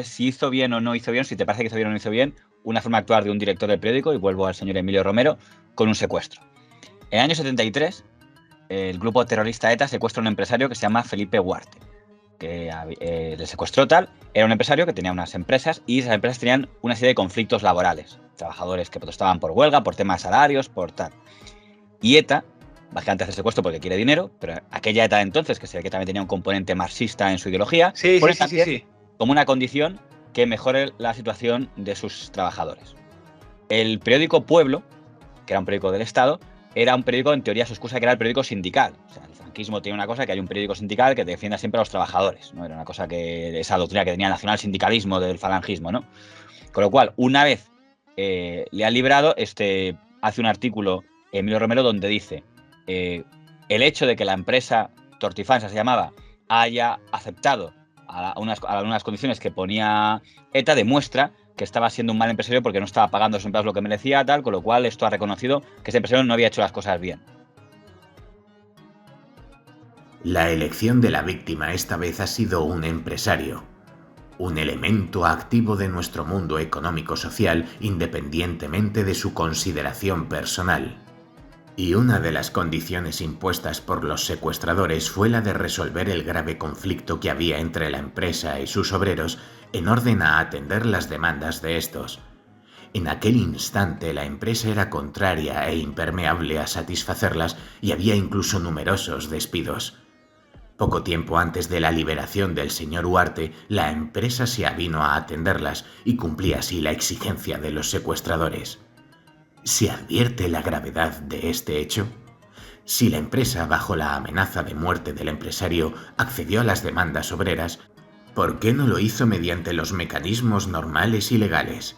si hizo bien o no hizo bien, si te parece que hizo bien o no hizo bien, una forma de actuar de un director del periódico, y vuelvo al señor Emilio Romero, con un secuestro. En el año 73, el grupo terrorista ETA secuestra a un empresario que se llama Felipe Huarte, que le secuestró tal. Era un empresario que tenía unas empresas, y esas empresas tenían una serie de conflictos laborales. Trabajadores que protestaban por huelga, por temas salarios, por tal. Y ETA, básicamente hace el secuestro porque quiere dinero, pero aquella ETA de entonces, que se ve que también tenía un componente marxista en su ideología, pone también como una condición que mejore la situación de sus trabajadores. El periódico Pueblo, que era un periódico del Estado, era un periódico, en teoría, su excusa que era el periódico sindical. O sea, el franquismo tiene una cosa, que hay un periódico sindical que defienda siempre a los trabajadores, ¿no? Era una cosa que, esa doctrina que tenía el nacionalsindicalismo del falangismo, ¿no? Con lo cual, una vez le han librado, hace un artículo Emilio Romero donde dice el hecho de que la empresa Tortifansa se llamaba haya aceptado a unas condiciones que ponía ETA demuestra que estaba siendo un mal empresario porque no estaba pagando a sus empleados lo que merecía, tal, con lo cual esto ha reconocido que ese empresario no había hecho las cosas bien. La elección de la víctima esta vez ha sido un empresario, un elemento activo de nuestro mundo económico-social independientemente de su consideración personal. Y una de las condiciones impuestas por los secuestradores fue la de resolver el grave conflicto que había entre la empresa y sus obreros en orden a atender las demandas de estos. En aquel instante la empresa era contraria e impermeable a satisfacerlas y había incluso numerosos despidos. Poco tiempo antes de la liberación del señor Huarte, la empresa se avino a atenderlas y cumplía así la exigencia de los secuestradores. ¿Se advierte la gravedad de este hecho? Si la empresa, bajo la amenaza de muerte del empresario, accedió a las demandas obreras, ¿por qué no lo hizo mediante los mecanismos normales y legales?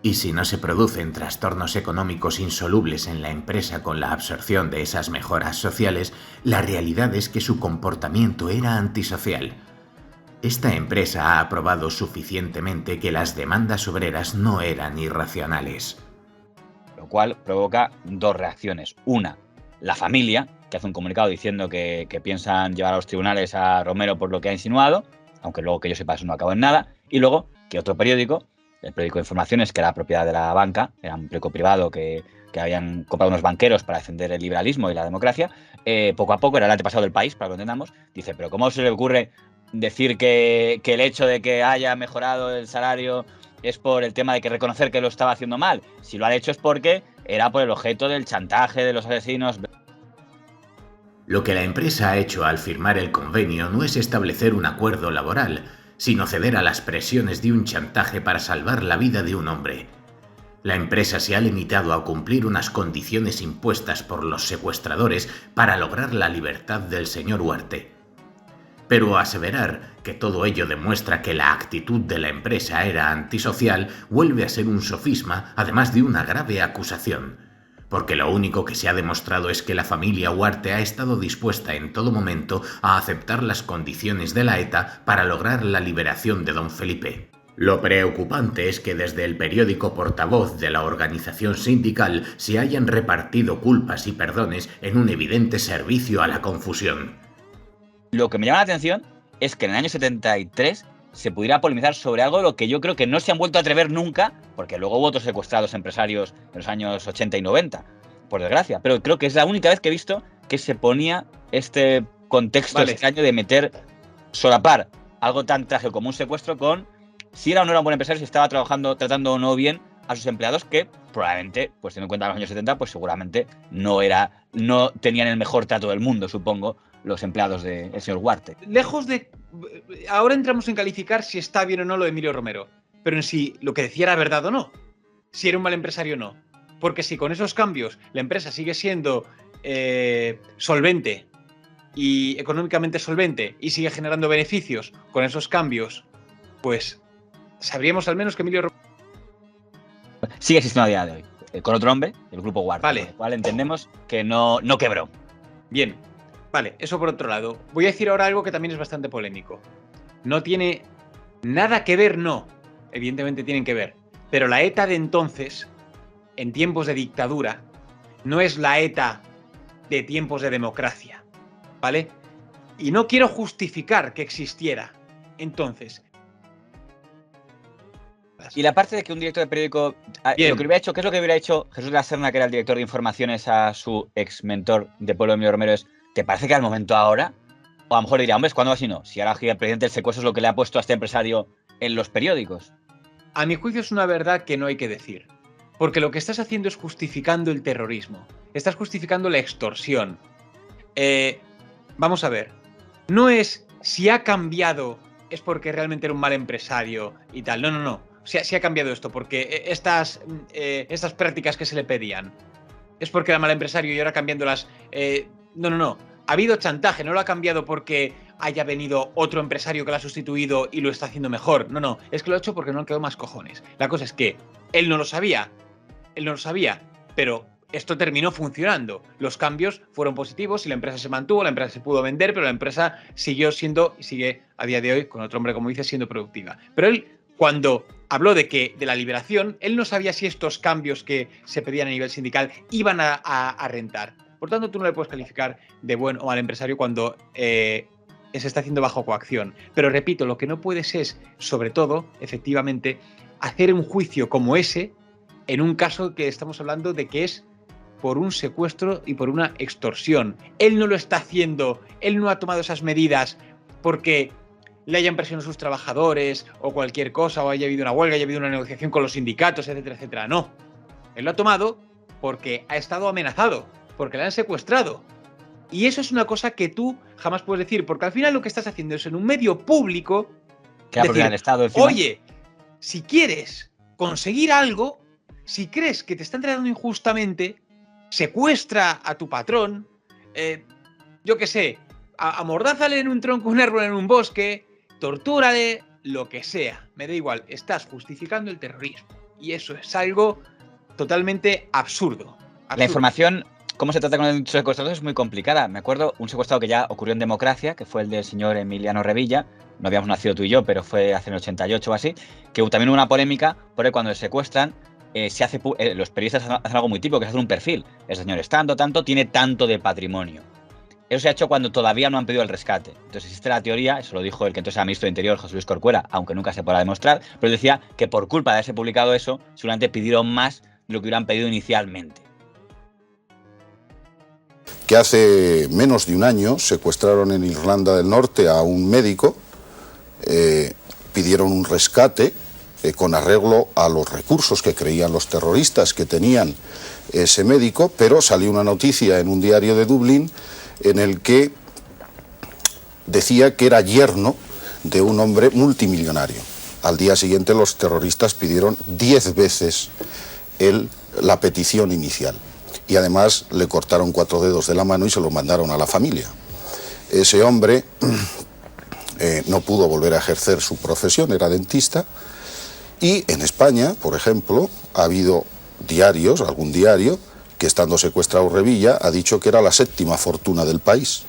Y si no se producen trastornos económicos insolubles en la empresa con la absorción de esas mejoras sociales, la realidad es que su comportamiento era antisocial. Esta empresa ha aprobado suficientemente que las demandas obreras no eran irracionales. Lo cual provoca dos reacciones. Una, la familia, que hace un comunicado diciendo que piensan llevar a los tribunales a Romero por lo que ha insinuado, aunque luego que yo sepa eso no acabó en nada. Y luego que otro periódico, el periódico de Informaciones, que era propiedad de la banca, era un periódico privado que habían comprado unos banqueros para defender el liberalismo y la democracia, poco a poco, era el antepasado del País, para que lo entendamos, dice, pero ¿cómo se le ocurre decir que el hecho de que haya mejorado el salario es por el tema de que reconocer que lo estaba haciendo mal? Si lo ha hecho es porque era por el objeto del chantaje de los asesinos. Lo que la empresa ha hecho al firmar el convenio no es establecer un acuerdo laboral, sino ceder a las presiones de un chantaje para salvar la vida de un hombre. La empresa se ha limitado a cumplir unas condiciones impuestas por los secuestradores para lograr la libertad del señor Huarte. Pero aseverar que todo ello demuestra que la actitud de la empresa era antisocial vuelve a ser un sofisma, además de una grave acusación, porque lo único que se ha demostrado es que la familia Huarte ha estado dispuesta en todo momento a aceptar las condiciones de la ETA para lograr la liberación de don Felipe. Lo preocupante es que desde el periódico portavoz de la organización sindical se hayan repartido culpas y perdones en un evidente servicio a la confusión. Lo que me llama la atención es que en el año 73 se pudiera polemizar sobre algo de lo que yo creo que no se han vuelto a atrever nunca, porque luego hubo otros secuestrados empresarios en los años 80 y 90, por desgracia, pero creo que es la única vez que he visto que se ponía este contexto extraño de solapar algo tan trágico como un secuestro con si era o no era un buen empresario, si estaba tratando o no bien a sus empleados, que probablemente, pues teniendo en cuenta los años 70, pues seguramente no tenían el mejor trato del mundo, supongo, los empleados del señor Huarte. Lejos de... Ahora entramos en calificar si está bien o no lo de Emilio Romero, pero en si lo que decía era verdad o no, si era un mal empresario o no. Porque si con esos cambios la empresa sigue siendo solvente y económicamente solvente y sigue generando beneficios con esos cambios, pues sabríamos al menos que Emilio Romero sigue existiendo a día de hoy, con otro nombre, el grupo Huarte, vale. Con lo cual entendemos que no quebró. Bien. Vale, eso por otro lado. Voy a decir ahora algo que también es bastante polémico. No tiene nada que ver, no. Evidentemente tienen que ver. Pero la ETA de entonces, en tiempos de dictadura, no es la ETA de tiempos de democracia. ¿Vale? Y no quiero justificar que existiera entonces. cosas. Y la parte de que un director de periódico, Bien. lo que hubiera hecho, ¿qué es lo que hubiera hecho Jesús de la Serna, que era el director de informaciones, a su ex mentor de Pueblo Emilio Romero? ¿Te parece que al momento ahora? O a lo mejor diría, hombre, ¿cuándo así no? Si ahora el presidente del secuestro es lo que le ha puesto a este empresario en los periódicos. A mi juicio es una verdad que no hay que decir. Porque lo que estás haciendo es justificando el terrorismo. Estás justificando la extorsión. Vamos a ver. No es si ha cambiado es porque realmente era un mal empresario y tal. No, no, no. O sea, si ha cambiado esto porque estas prácticas que se le pedían es porque era mal empresario y ahora cambiándolas. No, no, no. Ha habido chantaje, no lo ha cambiado porque haya venido otro empresario que lo ha sustituido y lo está haciendo mejor. No, no. Es que lo ha hecho porque no han quedado más cojones. La cosa es que él no lo sabía. Él no lo sabía, pero esto terminó funcionando. Los cambios fueron positivos y la empresa se mantuvo, la empresa se pudo vender, pero la empresa siguió siendo y sigue a día de hoy, con otro hombre como dice, siendo productiva. Pero él, cuando habló de la liberación, él no sabía si estos cambios que se pedían a nivel sindical iban a rentar. Por tanto, tú no le puedes calificar de buen o mal empresario cuando se está haciendo bajo coacción. Pero repito, lo que no puedes es, sobre todo, efectivamente, hacer un juicio como ese en un caso que estamos hablando de que es por un secuestro y por una extorsión. Él no lo está haciendo, él no ha tomado esas medidas porque le hayan presionado a sus trabajadores o cualquier cosa, o haya habido una huelga, haya habido una negociación con los sindicatos, etcétera, etcétera. No. Él lo ha tomado porque ha estado amenazado, porque le han secuestrado. Y eso es una cosa que tú jamás puedes decir, porque al final lo que estás haciendo es en un medio público decir, el Estado encima. Oye, si quieres conseguir algo, si crees que te están tratando injustamente, secuestra a tu patrón, yo qué sé, amordázale en un tronco, un árbol en un bosque, tortúrale, lo que sea. Me da igual, estás justificando el terrorismo. Y eso es algo totalmente absurdo. La información, cómo se trata con el secuestrado, es muy complicada. Me acuerdo un secuestrado que ya ocurrió en democracia, que fue el del señor Emiliano Revilla. No habíamos nacido tú y yo, pero fue hace el 88 o así, que también hubo una polémica porque cuando le secuestran, los periodistas hacen algo muy típico, que es hacer un perfil. El señor es tanto, tiene tanto de patrimonio. Eso se ha hecho cuando todavía no han pedido el rescate. Entonces existe la teoría, eso lo dijo el que entonces era ministro de Interior, José Luis Corcuera, aunque nunca se podrá demostrar, pero él decía que por culpa de haberse publicado eso, seguramente pidieron más de lo que hubieran pedido inicialmente. Que hace menos de un año secuestraron en Irlanda del Norte a un médico, pidieron un rescate con arreglo a los recursos que creían los terroristas que tenían ese médico, pero salió una noticia en un diario de Dublín en el que decía que era yerno de un hombre multimillonario. Al día siguiente los terroristas pidieron 10 veces la petición inicial y además le cortaron 4 dedos de la mano y se lo mandaron a la familia. Ese hombre no pudo volver a ejercer su profesión, era dentista. Y en España, por ejemplo, ha habido algún diario, que estando secuestrado Revilla, ha dicho que era la 7ª fortuna del país.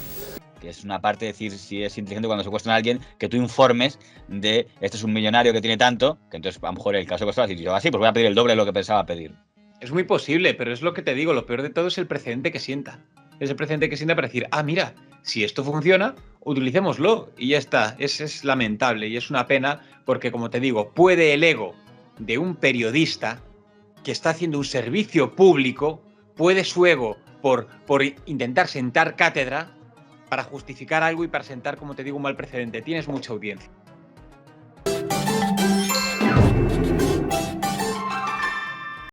Que es una parte de decir, si es inteligente cuando secuestran a alguien, que tú informes de, este es un millonario que tiene tanto, que entonces a lo mejor el caso secuestrado, si yo así, pues voy a pedir el doble de lo que pensaba pedir. Es muy posible, pero es lo que te digo, lo peor de todo es el precedente que sienta. Es el precedente que sienta para decir, mira, si esto funciona, utilicémoslo y ya está. Es lamentable y es una pena porque, como te digo, puede el ego de un periodista que está haciendo un servicio público, puede su ego por intentar sentar cátedra para justificar algo y para sentar, como te digo, un mal precedente. Tienes mucha audiencia.